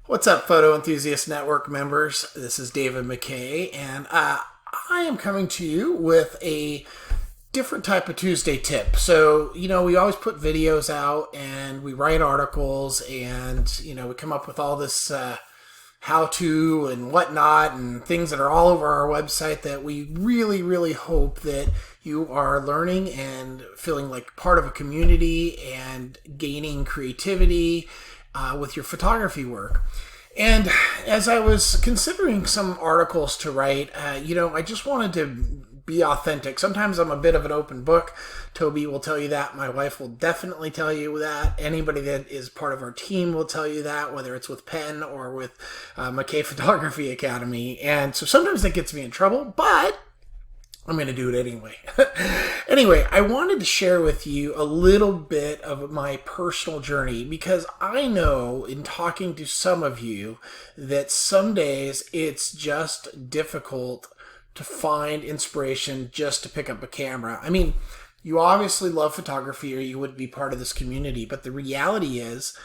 What's up, Photo Enthusiast Network members? This is David Mckay, and I am coming to you with a different type of Tuesday tip. So, we always put videos out and we write articles and, we come up with all this how to and whatnot and things that are all over our website that we really, really hope that you are learning and feeling like part of a community and gaining creativity with your photography work. And as I was considering some articles to write, I just wanted to be authentic. Sometimes I'm a bit of an open book. Toby will tell you that. My wife will definitely tell you that. Anybody that is part of our team will tell you that, whether it's with Penn or with Mckay Photography Academy. And so sometimes that gets me in trouble, but I'm going to do it anyway. Anyway, I wanted to share with you a little bit of my personal journey because I know in talking to some of you that some days it's just difficult to find inspiration just to pick up a camera. I mean, you obviously love photography or you wouldn't be part of this community, but the reality is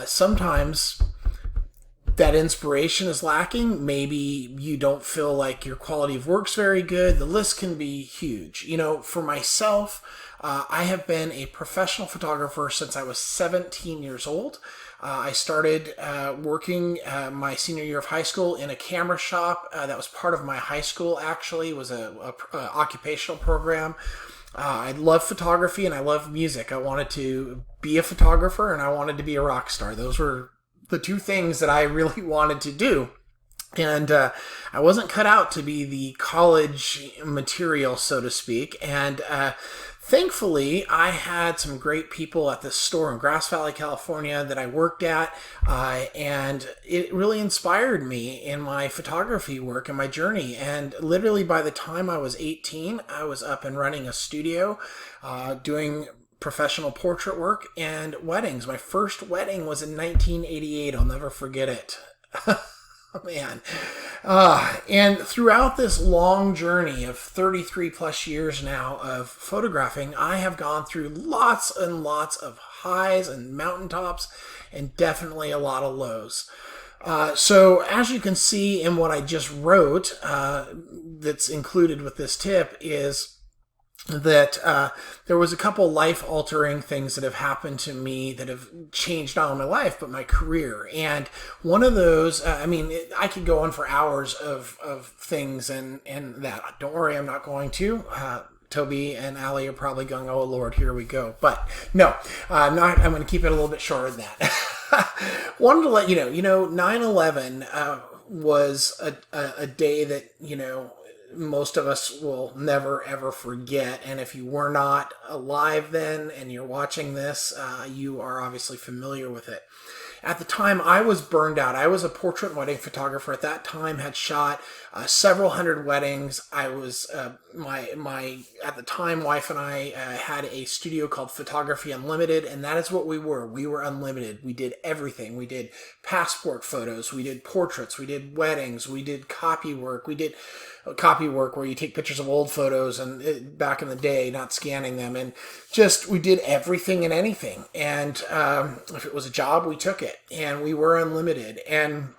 sometimes that inspiration is lacking. Maybe you don't feel like your quality of work's very good. The list can be huge. For myself, I have been a professional photographer since I was 17 years old. I started working my senior year of high school in a camera shop that was part of my high school. Actually, it was a occupational program. I love photography and I love music. I wanted to be a photographer and I wanted to be a rock star. Those were the two things that I really wanted to do. And I wasn't cut out to be the college material, so to speak. And thankfully, I had some great people at this store in Grass Valley, California that I worked at. And it really inspired me in my photography work and my journey. And literally by the time I was 18, I was up and running a studio, doing professional portrait work and weddings. My first wedding was in 1988. I'll never forget it. Oh, man. And throughout this long journey of 33 plus years now of photographing, I have gone through lots and lots of highs and mountaintops and definitely a lot of lows. So as you can see in what I just wrote, that's included with this tip is that there was a couple life-altering things that have happened to me that have changed not only my life, but my career. And one of those, I could go on for hours of things and that. Don't worry, I'm not going to. Toby and Allie are probably going, oh, Lord, here we go. But no, I'm going to keep it a little bit shorter than that. Wanted to let you know, 9/11 was a day that, most of us will never ever forget. And if you were not alive then and you're watching this, you are obviously familiar with it. At the time, I was burned out. I was a portrait and wedding photographer at that time, had shot several hundred weddings. I was, my at the time, wife and I had a studio called Photography Unlimited, and that is what we were. We were unlimited. We did everything. We did passport photos. We did portraits. We did weddings. We did copy work. We did copy work where you take pictures of old photos and back in the day, not scanning them, and just we did everything and anything. And if it was a job, we took it, and we were unlimited. And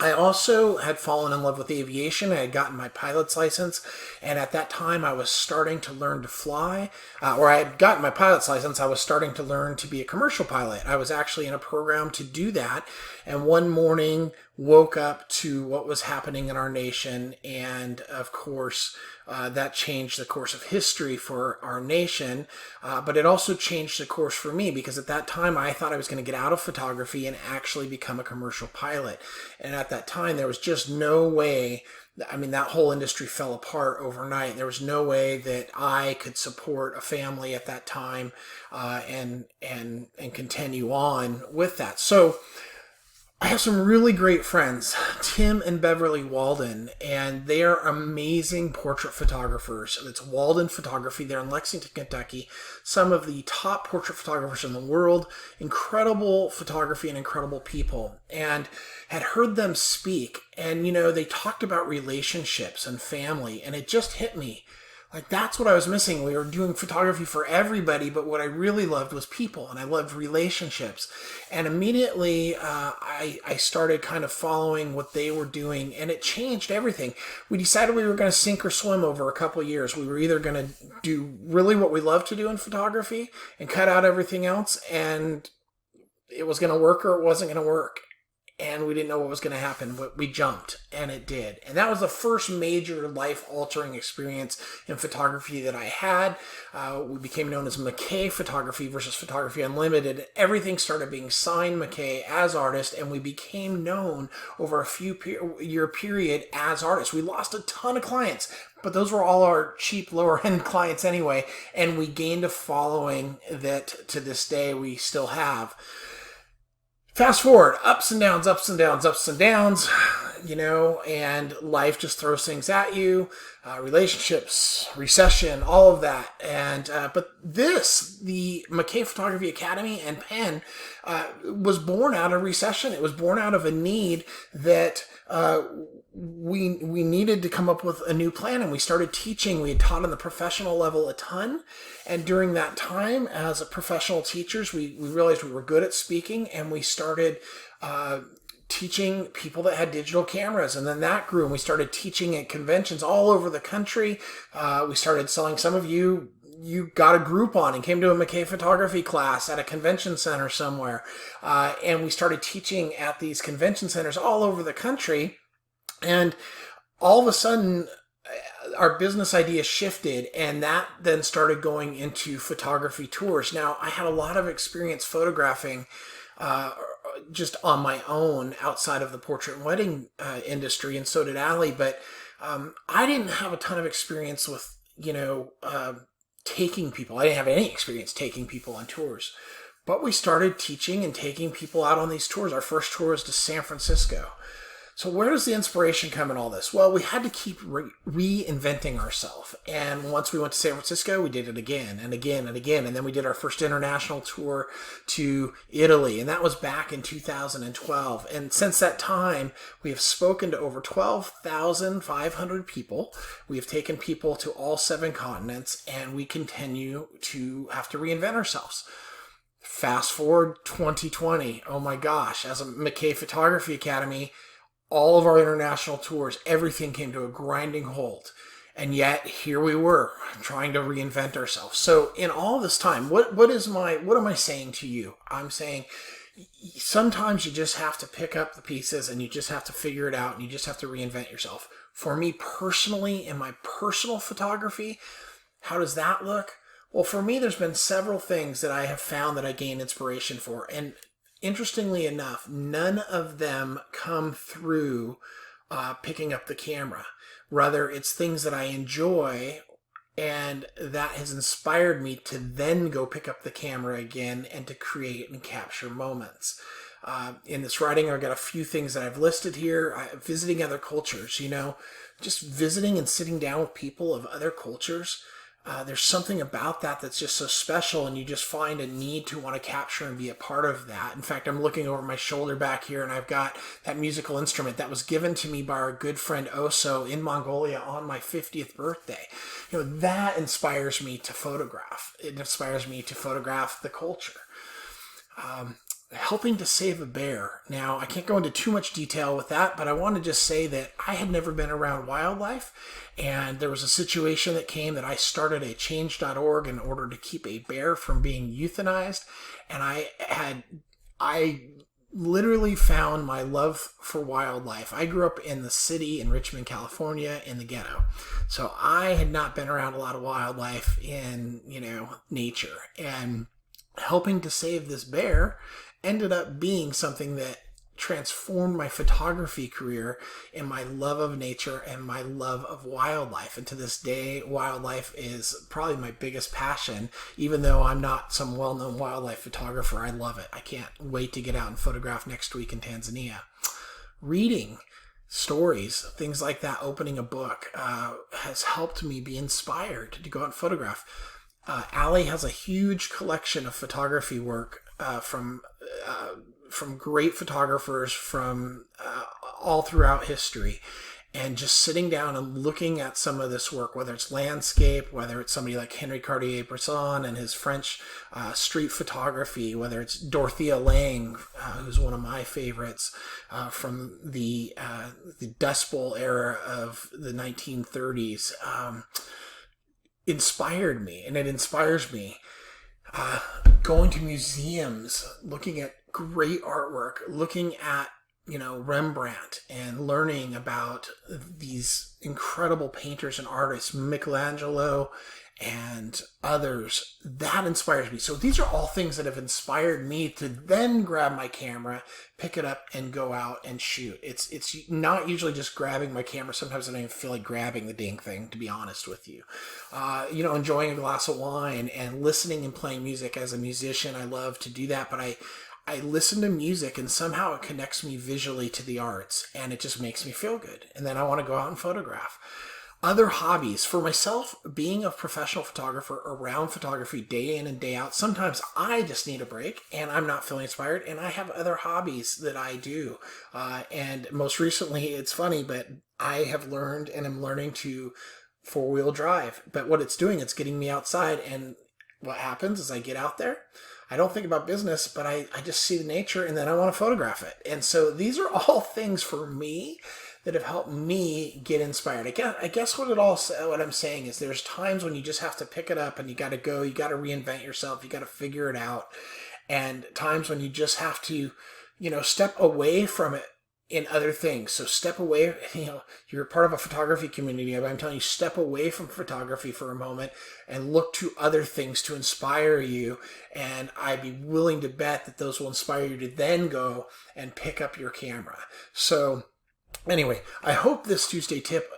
I also had fallen in love with aviation. I had gotten my pilot's license, and at that time I was starting to learn to fly, or I had gotten my pilot's license. I was starting to learn to be a commercial pilot. I was actually in a program to do that, and one morning woke up to what was happening in our nation, and of course that changed the course of history for our nation, but it also changed the course for me because at that time I thought I was going to get out of photography and actually become a commercial pilot. And at that time there was just no way. That whole industry fell apart overnight. There was no way that I could support a family at that time and continue on with that. So I have some really great friends, Tim and Beverly Walden, and they are amazing portrait photographers. It's Walden Photography. They're in Lexington, Kentucky. Some of the top portrait photographers in the world, incredible photography and incredible people. And had heard them speak, and they talked about relationships and family, and it just hit me. Like, that's what I was missing. We were doing photography for everybody, but what I really loved was people, and I loved relationships. And immediately, I started kind of following what they were doing, and it changed everything. We decided we were going to sink or swim over a couple of years. We were either going to do really what we love to do in photography and cut out everything else, and it was going to work, or it wasn't going to work. And we didn't know what was going to happen, but we jumped, and it did. And that was the first major life-altering experience in photography that I had. We became known as Mckay Photography versus Photography Unlimited. Everything started being signed Mckay as artist, and we became known over a year period as artists. We lost a ton of clients, but those were all our cheap, lower-end clients anyway, and we gained a following that to this day we still have. Fast forward, ups and downs, ups and downs, ups and downs, and life just throws things at you, relationships, recession, all of that. And but the Mckay Photography Academy and Penn was born out of recession. It was born out of a need that we needed to come up with a new plan, and we started teaching. We had taught on the professional level a ton, and during that time as professional teachers, we realized we were good at speaking, and we started teaching people that had digital cameras, and then that grew, and we started teaching at conventions all over the country. We started selling. Some of you got a Groupon and came to a Mckay photography class at a convention center somewhere, and we started teaching at these convention centers all over the country. And all of a sudden, our business idea shifted, and that then started going into photography tours. Now, I had a lot of experience photographing just on my own outside of the portrait and wedding industry, and so did Allie, but I didn't have a ton of experience with, taking people. I didn't have any experience taking people on tours. But we started teaching and taking people out on these tours. Our first tour was to San Francisco. So where does the inspiration come in all this? Well, we had to keep reinventing ourselves. And once we went to San Francisco, we did it again and again and again. And then we did our first international tour to Italy. And that was back in 2012. And since that time, we have spoken to over 12,500 people. We have taken people to all 7 continents, and we continue to have to reinvent ourselves. Fast forward 2020. Oh my gosh, as a Mckay Photography Academy, all of our international tours, everything came to a grinding halt. And yet here we were trying to reinvent ourselves. So in all this time, what am I saying to you? I'm saying sometimes you just have to pick up the pieces, and you just have to figure it out, and you just have to reinvent yourself. For me personally, in my personal photography, how does that look? Well, for me, there's been several things that I have found that I gain inspiration for. And interestingly enough, none of them come through picking up the camera. Rather, it's things that I enjoy, and that has inspired me to then go pick up the camera again and to create and capture moments. In this writing, I've got a few things that I've listed here. Visiting other cultures, just visiting and sitting down with people of other cultures. There's something about that that's just so special, and you just find a need to want to capture and be a part of that. In fact, I'm looking over my shoulder back here, and I've got that musical instrument that was given to me by our good friend Oso in Mongolia on my 50th birthday. That inspires me to photograph. It inspires me to photograph the culture. Helping to save a bear. Now, I can't go into too much detail with that, but I want to just say that I had never been around wildlife, and there was a situation that came that I started a change.org in order to keep a bear from being euthanized, and I literally found my love for wildlife. I grew up in the city in Richmond, California, in the ghetto, so I had not been around a lot of wildlife in, nature, and helping to save this bear ended up being something that transformed my photography career and my love of nature and my love of wildlife. And to this day, wildlife is probably my biggest passion. Even though I'm not some well-known wildlife photographer, I love it. I can't wait to get out and photograph next week in Tanzania. Reading stories, things like that, opening a book, has helped me be inspired to go out and photograph. Allie has a huge collection of photography work from great photographers from all throughout history. and just sitting down and looking at some of this work, whether it's landscape, whether it's somebody like Henry Cartier-Bresson and his French street photography, whether it's Dorothea Lange, who's one of my favorites from the Dust Bowl era of the 1930s, inspired me, and it inspires me. Going to museums, looking at great artwork, looking at Rembrandt, and learning about these incredible painters and artists, Michelangelo and others, that inspires me. So these are all things that have inspired me to then grab my camera, pick it up, and go out and shoot. It's not usually just grabbing my camera. Sometimes I don't even feel like grabbing the dang thing, to be honest with you. Enjoying a glass of wine and listening and playing music. As a musician, I love to do that, but I listen to music and somehow it connects me visually to the arts, and it just makes me feel good. And then I want to go out and photograph. Other hobbies. For myself, being a professional photographer around photography day in and day out, sometimes I just need a break and I'm not feeling inspired, and I have other hobbies that I do. And most recently, it's funny, but I have learned and I'm learning to four-wheel drive. But what it's doing, it's getting me outside, and what happens is I get out there, I don't think about business, but I just see the nature, and then I want to photograph it. And so these are all things for me that have helped me get inspired. I guess what I'm saying is there's times when you just have to pick it up and you got to go, you got to reinvent yourself, you got to figure it out. And times when you just have to, step away from it in other things. So step away, you're part of a photography community, but I'm telling you, step away from photography for a moment and look to other things to inspire you. And I'd be willing to bet that those will inspire you to then go and pick up your camera. So anyway, I hope this Tuesday tip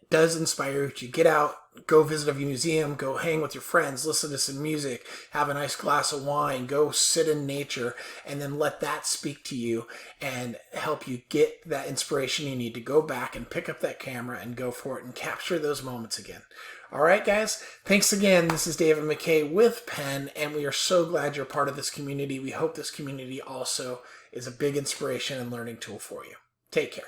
does inspire you to get out, go visit a museum, go hang with your friends, listen to some music, have a nice glass of wine, go sit in nature, and then let that speak to you and help you get that inspiration you need to go back and pick up that camera and go for it and capture those moments again. All right, guys, thanks again. This is David Mckay with Penn, and we are so glad you're part of this community. We hope this community also is a big inspiration and learning tool for you. Take care.